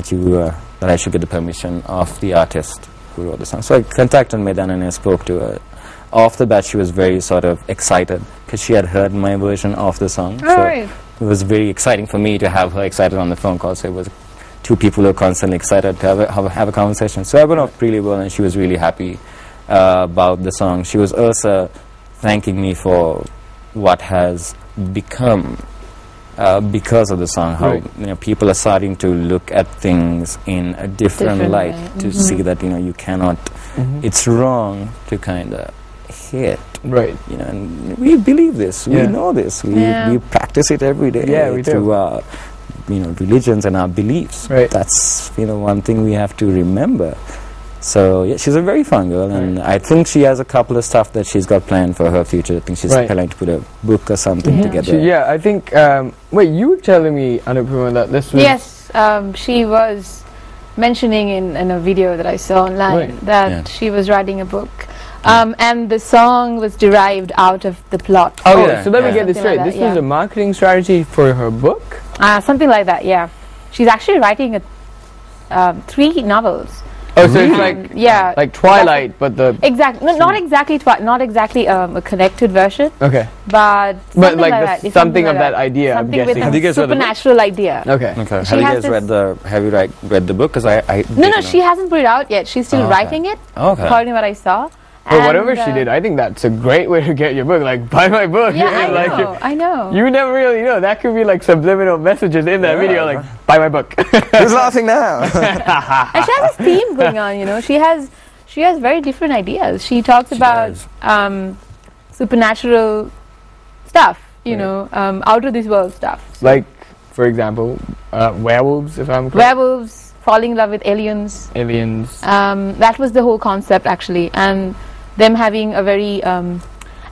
that I should get the permission of the artist who wrote the song. So I contacted Medan and I spoke to her. Off the bat, she was very sort of excited because she had heard my version of the song. It was very exciting for me to have her excited on the phone call. So it was two people who are constantly excited to have a conversation. So I went off really well, and she was really happy about the song. She was also thanking me for what has become because of the song. How people are starting to look at things in a different light to see that you cannot. It's wrong to kind of hit, and we believe this, we know this, we practice it every day through our religions and our beliefs. That's one thing we have to remember. So yeah, she's a very fun girl, and I think she has a couple of stuff that she's got planned for her future. I think she's planning to put a book or something together. I think wait, you were telling me, Anupama, that this was she was mentioning in a video that I saw online that she was writing a book. And the song was derived out of the plot. So let me get this straight. This was a marketing strategy for her book? Something like that, yeah. She's actually writing 3 novels. Oh, so it's like Twilight, but the... not exactly a connected version. Okay. But like that. something of that idea, I'm guessing. Have you guys supernatural idea. Okay. Have you guys read the book? Because I No, she hasn't put it out yet. She's still writing it, according to what I saw. But whatever she did, I think that's a great way to get your book. Like, buy my book. Yeah, I know. You never really know. That could be like subliminal messages in that video, like, buy my book. Who's laughing now? And she has a theme going on, She has very different ideas. She talks about supernatural stuff, out of this world stuff. So like, for example, werewolves, if I'm correct. Werewolves, falling in love with aliens. That was the whole concept, actually. And them having a very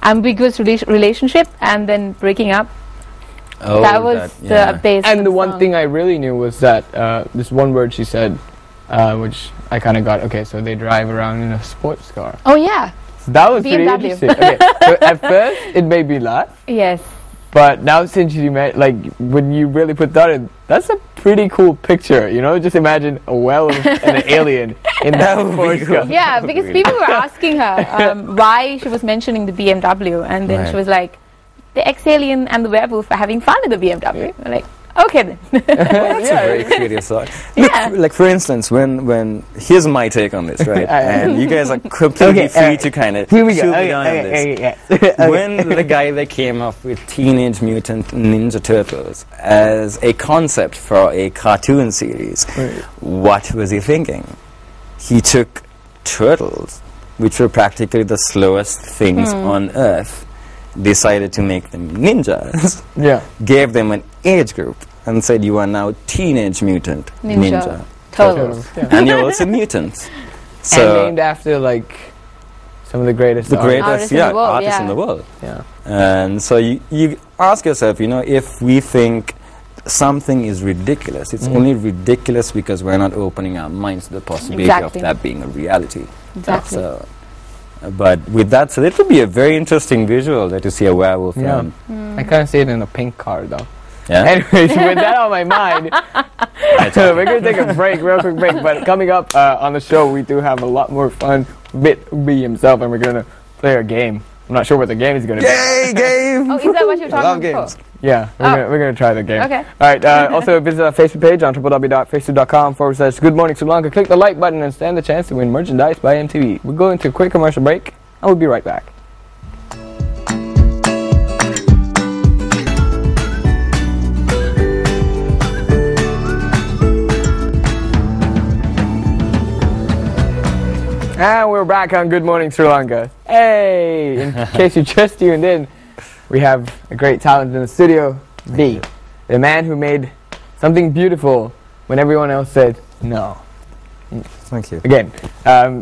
ambiguous relationship and then breaking up. That was the base. And the one thing I really knew was that this one word she said, which I kind of got. Okay, so they drive around in a sports car. Oh yeah. So that was pretty interesting. Okay, so at first it made me laugh. Yes. But now since you met, like, when you really put that in, that's a pretty cool picture, Just imagine a werewolf and an alien in that sports car. Yeah, because people were asking her why she was mentioning the BMW, and then she was like, the ex-alien and the werewolf are having fun in the BMW. We're like, okay then. That's a very creative thought. Like for instance, when here's my take on this, right? And you guys are completely free to kind of shoot me down on this. When the guy that came up with Teenage Mutant Ninja Turtles as a concept for a cartoon series, what was he thinking? He took turtles, which were practically the slowest things on Earth, decided to make them ninjas, gave them an age group, and said, you are now Teenage Mutant Ninja Turtles. And you're also mutants. So and named after, like, some of the greatest artists in the world. Yeah. And so you ask yourself, if we think something is ridiculous, it's only ridiculous because we're not opening our minds to the possibility of that being a reality. Exactly. So, but with that said, it would be a very interesting visual to see a werewolf. I kind of see it in a pink car, though. Yeah. Anyways, with that on my mind, we're going to take a real quick break. But coming up on the show, we do have a lot more fun with B himself, and we're going to play a game. I'm not sure what the game is going to be. Yay, game! Oh, is that what you're talking about before? Yeah, we're going to try the game. Okay. All right, also visit our Facebook page on www.facebook.com/Good Morning Sri Lanka. Click the like button and stand the chance to win merchandise by MTV. We're going to a quick commercial break, and we'll be right back. And we're back on Good Morning Sri Lanka. Hey! In case you just tuned in, we have a great talent in the studio, B. The man who made something beautiful when everyone else said no. Thank you. Again,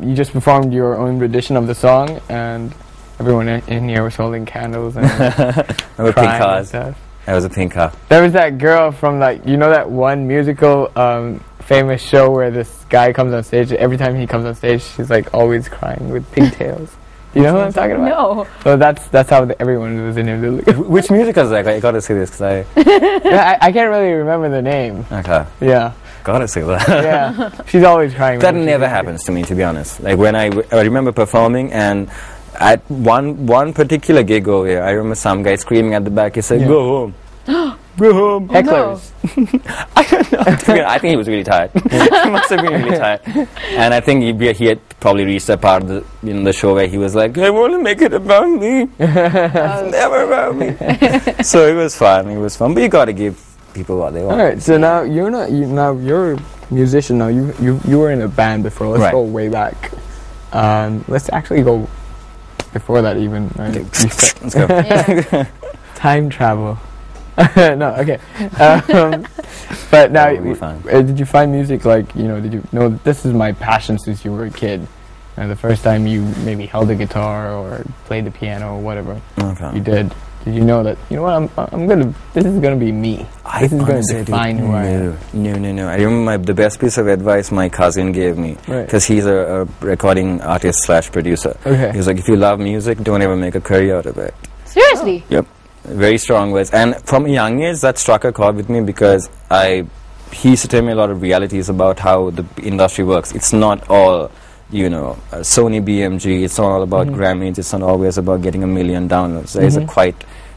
you just performed your own rendition of the song, and everyone in here was holding candles and pink cars. That was a pink car. There was that girl from, like, that one musical famous show where this guy comes on stage. Every time he comes on stage, she's like always crying with pigtails. You know what I'm talking about? No. So that's how everyone was in here. Which musical is that? I got to see this because I can't really remember the name. Okay. Yeah. gotta say that. Yeah, she's always crying. That never happens to me, to be honest. Like when I remember performing, and at one particular gig over here, I remember some guy screaming at the back. He said, "Go home." Go home. Hecklers. I don't know. I think he was really tired. He must have been really tired. And I think he had probably reached a part of the show where he was like, I want to make it about me. It's never about me. So it was fun. It was fun. But you got to give people what they want. All right. So now you're not. Now you're a musician. Now you were in a band before. Let's go way back. Let's actually go before that even. Right? Let's go. Yeah. Time travel. No, okay. But now, did you find music like, you know, did you know this is my passion since you were a kid? And the first time you maybe held a guitar or played the piano or whatever you did you know that, you know what, this is gonna be me. This is gonna define who I am. No. I remember the best piece of advice my cousin gave me, because he's a recording artist / producer. Okay. He was like, if you love music, don't ever make a career out of it. Seriously? Yep. Very strong words. And from a young age, that struck a chord with me, because he used to tell me a lot of realities about how the industry works. It's not all, you know, Sony BMG. It's not all about Grammys. It's not always about getting 1 million downloads. There is a quite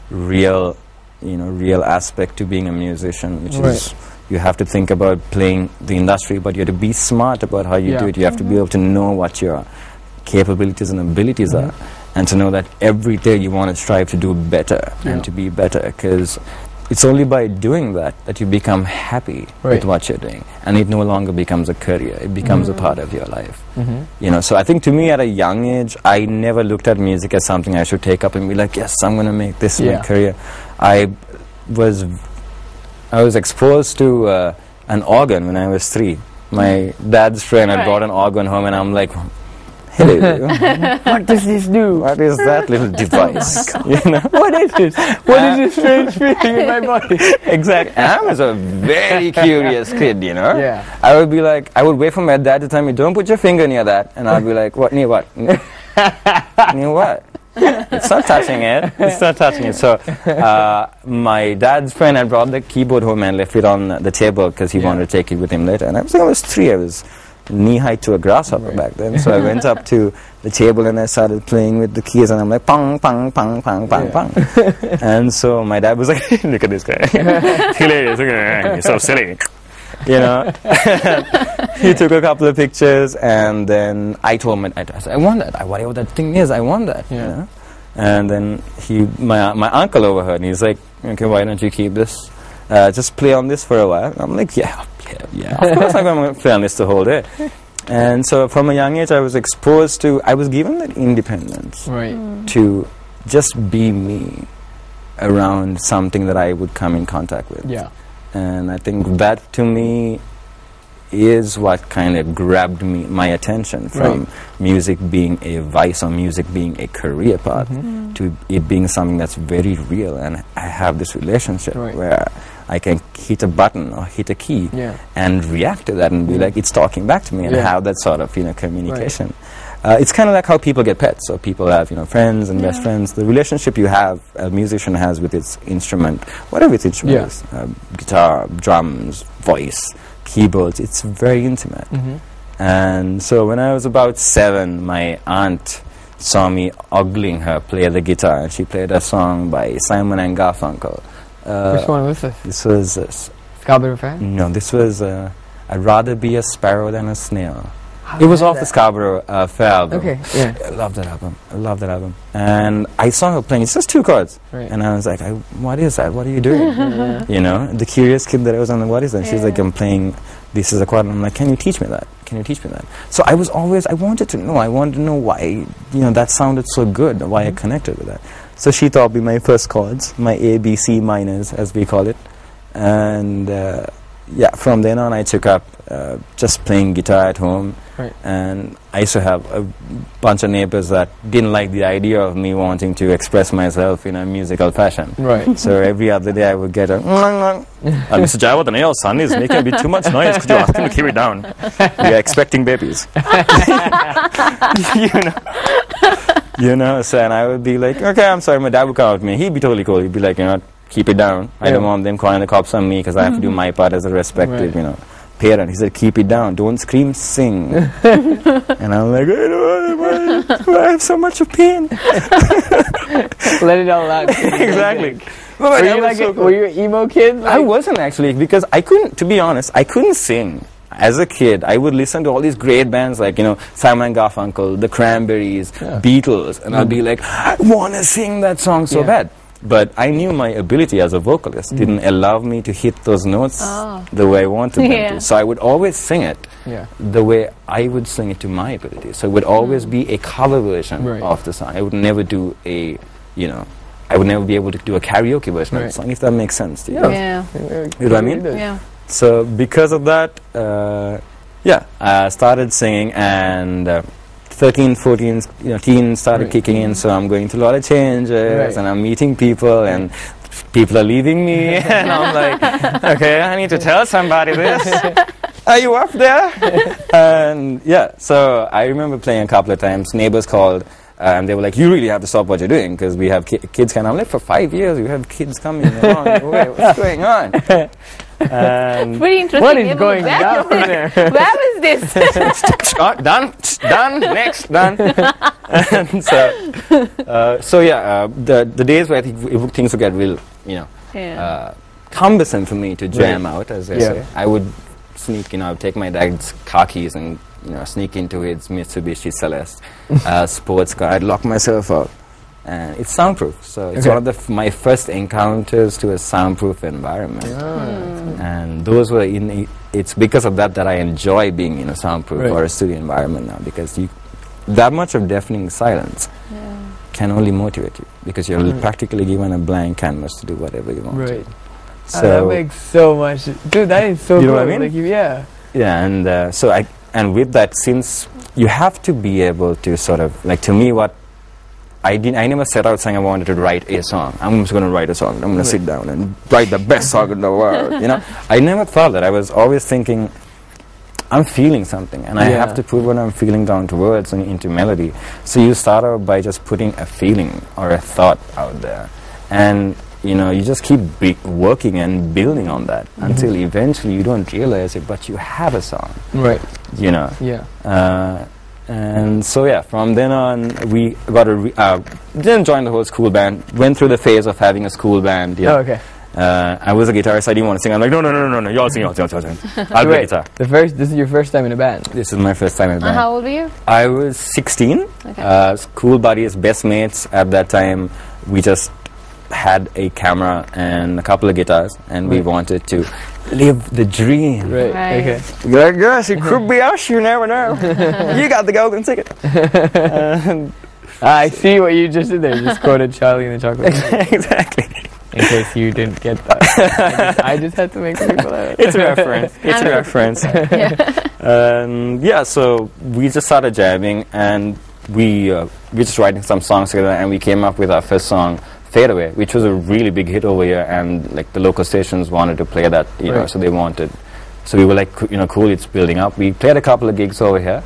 real aspect to being a musician, which is you have to think about playing the industry, but you have to be smart about how you do it. You have to be able to know what your capabilities and abilities are. And to know that every day you want to strive to do better and to be better, because it's only by doing that you become happy with what you're doing, and it no longer becomes a career. It becomes a part of your life. You know, so I think to me at a young age, I never looked at music as something I should take up and be like, yes, I'm going to make this my career. I was exposed to an organ when I was 3. My dad's friend had brought an organ home, and I'm like, hello. What does this do? What is that little device? You know? What is this? What is this strange feeling in my body? Exactly. And I was a very curious kid, you know? Yeah. I would be like, I would wait for my dad to tell me, don't put your finger near that. And I'd be like, what? Near what? Near what? It's not touching it. It's not touching it. So my dad's friend had brought the keyboard home and left it on the table because he wanted to take it with him later. And I was 3. I was knee-high to a grasshopper back then. So I went up to the table and I started playing with the keys, and I'm like, pong, pong, pong, pong, pong, pong. And so my dad was like, look at this guy. Hilarious. You're so silly. You know? He took a couple of pictures, and then I told him, I said, I want that. Whatever that thing is, I want that. You know? And then my uncle overheard, and he's like, okay, why don't you keep this? Just play on this for a while. I'm like, yeah, of course I'm going to play on this the whole day. And so from a young age, I was given that independence to just be me around something that I would come in contact with. Yeah. And I think that to me is what kind of grabbed my attention from music being a vice or music being a career path to it being something that's very real. And I have this relationship where I can hit a button or hit a key and react to that and be like, it's talking back to me, and have that sort of, you know, communication. It's kind of like how people get pets, or people have, you know, friends and best friends. The relationship you have, a musician has with its instrument, whatever its instrument is, guitar, drums, voice, keyboards, it's very intimate. And so when I was about 7, my aunt saw me ogling her play the guitar, and she played a song by Simon and Garfunkel. Which one was this? This was Scarborough Fair? No, this was I'd rather be a sparrow than a snail. It was off the Scarborough Fair album. Okay, yeah. I love that album. And I saw her playing. It's just 2 chords. And I was like, what is that? What are you doing? You know, the curious kid that I was on, what is that? She's like, I'm playing, this is a chord. And I'm like, can you teach me that? Can you teach me that? So I wanted to know why, you know, that sounded so good, why I connected with that. So she taught me my first chords, my A, B, C minors, as we call it. And from then on I took up just playing guitar at home. And I used to have a bunch of neighbors that didn't like the idea of me wanting to express myself in a musical fashion. So every other day I would get a Mr. Jawad, the nail son is making a bit too much noise. Could you ask him to keep it down? We are expecting babies. You know, so and I would be like, okay, I'm sorry. My dad would come out with me. He'd be totally cool. He'd be like, you know, keep it down. I don't want them calling the cops on me because I have to do my part as a respected, you know, parent. He said, keep it down, don't scream, sing. And I'm like, I have so much of pain. Let it all out. Exactly. Were you an emo kid? I wasn't actually, because I couldn't, to be honest, I couldn't sing. As a kid, I would listen to all these great bands like, Simon and Garfunkel, the Cranberries, Beatles, and I'd be like, I want to sing that song so bad. But I knew my ability as a vocalist didn't allow me to hit those notes the way I wanted them to. So I would always sing it the way I would sing it to my ability. So it would always be a cover version of the song. I would never do a, I would never be able to do a karaoke version of the song, if that makes sense to you. Yeah. You know what I mean? Yeah. So because of that, I started singing, and 13, 14, teens started kicking in, so I'm going through a lot of changes, and I'm meeting people, and people are leaving me, and I'm like, okay, I need to tell somebody this. Are you up there? And so I remember playing a couple of times. Neighbors called, and they were like, you really have to stop what you're doing, because we have kids coming. I'm like, for 5 years, we have kids coming along the way. What's going on? Pretty interesting. What is going down there? Where was this? Done, next, done. And the days where I think things would get real, cumbersome for me to jam out, as they say, I would sneak, I would take my dad's car keys and, sneak into his Mitsubishi Celeste sports car. I'd lock myself out. And it's soundproof, so it's one of my first encounters to a soundproof environment. And those were it's because of that I enjoy being in a soundproof or a studio environment now, because that much of deafening silence can only motivate you, because you're practically given a blank canvas to do whatever you want to. So that makes so much, dude. That is so cool. You know what I mean? Like, and with that, since you have to be able to sort of, like, to me, what I never set out saying I wanted to write a song. I'm just going to write a song. I'm going to sit down and write the best song in the world. I never thought that. I was always thinking, I'm feeling something, and I have to put what I'm feeling down to words and into melody. So you start out by just putting a feeling or a thought out there, and you just keep working and building on that until eventually you don't realize it, but you have a song. Right. And so from then on, we got didn't join the whole school band. Went through the phase of having a school band. I was a guitarist. I didn't want to sing. I'm like, no, y'all sing. I'll play guitar. This is your first time in a band? This is my first time in a band. How old were you? I was 16. Okay. School buddies, best mates at that time. We just had a camera and a couple of guitars, and we wanted to live the dream. Okay. You're like, yes, it could be us, you never know. You got the golden ticket. I see what you just did there. You just quoted Charlie and the Chocolate Factory. Exactly. In case you didn't get that. I just had to make people out. It's a reference. It's a reference. So we just started jamming, and we just writing some songs together, and we came up with our first song, Fade Away, which was a really big hit over here, and like the local stations wanted to play that, so they wanted. So we were like, cool, it's building up. We played a couple of gigs over here,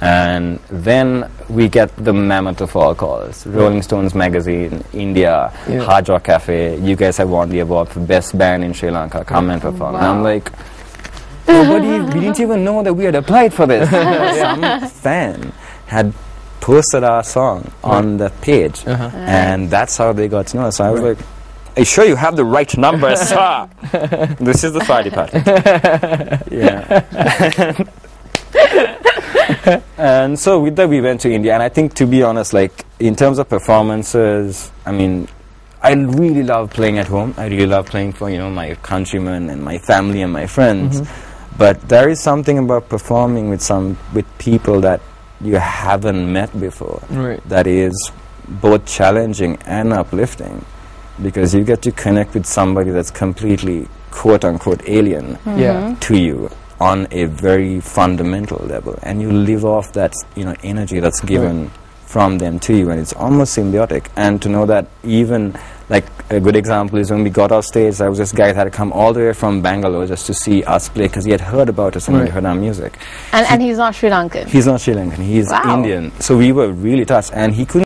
and then we get the mammoth of all calls. Rolling Stones magazine, India, Hard Rock Cafe, you guys have won the award for best band in Sri Lanka, come and perform. And I'm like, we didn't even know that we had applied for this. Some fan had posted our song on the page, and that's how they got to know us. So I was like, are you sure you have the right number, sir? This is the fire department. And so with that, we went to India, and I think, to be honest, like, in terms of performances, I mean, I really love playing at home. I really love playing for, my countrymen and my family and my friends. But there is something about performing with people that you haven't met before, that is both challenging and uplifting, because you get to connect with somebody that's completely quote-unquote alien to you on a very fundamental level, and you live off that energy that's given from them to you, and it's almost symbiotic. And to know that, even like a good example is when we got off stage, there was this guy that had to come all the way from Bangalore just to see us play, because he had heard about us and he heard our music. And he's not Sri Lankan? He's not Sri Lankan, he's Indian. So we were really touched, and he couldn't